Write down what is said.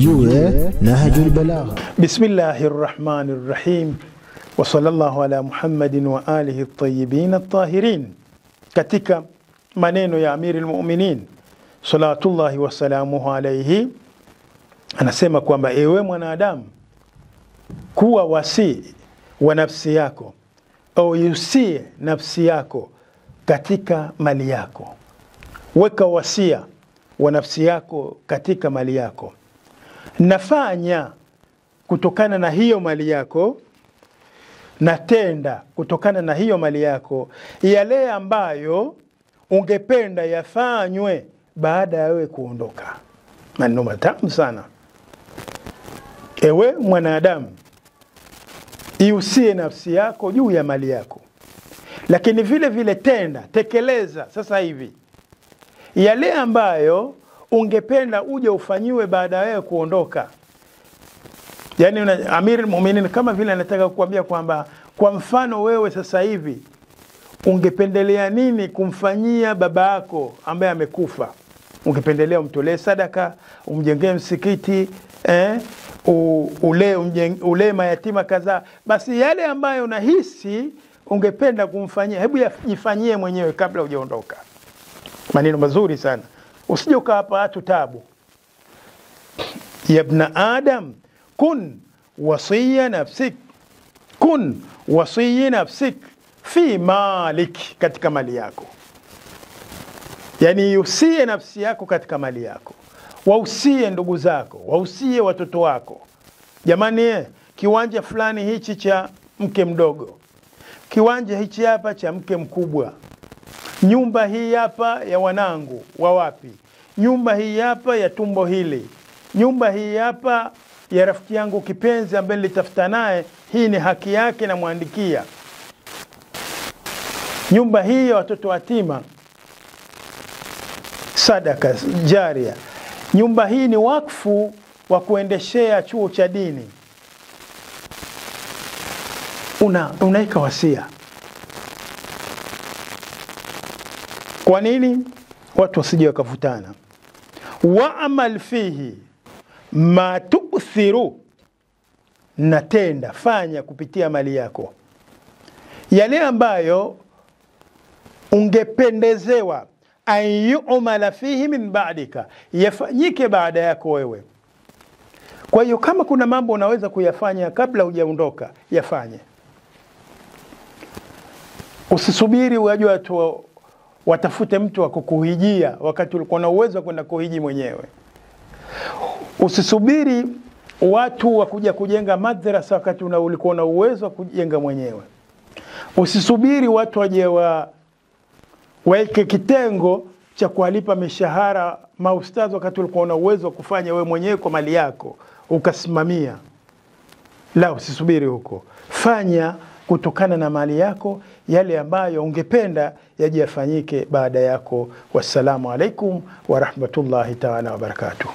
Tujue Nahjul Balagha. Bismillahirrahmanirrahim. Wa sallallahu ala Muhammadin wa alihi at-tayyibin at-tahirin. Katika maneno ya Amirul Mu'minin salatullahi wa salamuhu alayhi, anasema kwamba ewe mwanadamu, kuwa wasi wa nafsi yako au yusie nafsi yako katika mali yako. Weka wasia wa nafsi yako katika mali yako. Nafanya kutokana na hiyo mali yako, natenda kutokana na hiyo mali yako yale ambayo ungependa yafanywe baada ya wewe kuondoka. Maneno matamu sana. Ewe mwanadamu, iusie nafsi yako juu ya mali yako, lakini vile vile tekeleza sasa hivi yale ambayo ungependa uje ufanyiwe baada ya wewe kuondoka. Yani Amirul Mu'minin kama vile anataka kukuambia kwamba kwa mfano wewe sasa hivi ungependelea nini kumfanyia baba yako ambaye amekufa? Ungependelea umtolee sadaka, umjengee msikiti, ule mayatima kadhaa. Basi yale ambayo unahisi ungependa kumfanyia, hebu yifanyie mwenyewe kabla hujaondoka. Maneno mazuri sana. Usije ukawapa watu tabu. Ya ibn Adam, kun wasiya nafsik. Kun wasiya nafsik fi malik, katika mali yako. Yani usie nafsi yako katika mali yako. Wausie ndugu zako, wausie watoto wako. Jamani, kiwanja fulani hichi cha mke mdogo, kiwanja hichi hapa cha mke mkubwa, nyumba hii hapa ya wanangu wa wapi, nyumba hii hapa ya tumbo hili, nyumba hii hapa ya rafiki yangu kipenzi ambaye nilitafuta naye, hii ni haki yake na muandikia. Nyumba hii ya watoto yatima, sadaka jaria. Nyumba hii ni wakfu wa kuendeshea chuo cha dini. Unaika wasia. Kwa nini? Watu wasije wakavutana. Wa amal fihi ma tu'thiru, natenda, fanya kupitia mali yako yale ambayo ungependezewa ayyumala fihi min ba'dika, yafanyike baada yako wewe. Kwa hiyo kama kuna mambo unaweza kuyafanya kabla hujaondoka, yafanye. Usisubiri waje watu watafute mtu wa kukuhijia wakati ulikuwa na uwezo wa kwenda kuhiji mwenyewe. Usisubiri watu wakuja kujenga madrasa wakati ulikuwa na uwezo wa kujenga mwenyewe. Usisubiri watu waje waeke kitengo cha kuwalipa mishahara maustadhi wakati ulikuwa na uwezo wa kufanya wewe mwenyewe kwa mali yako ukasimamia. La, usisubiri huko. Fanya kutokana na mali yako yale ambayo ungependa yaje yafanyike baada yako. Wassalamu alaikum wa rahmatullahi ta'ala wa barakatuh.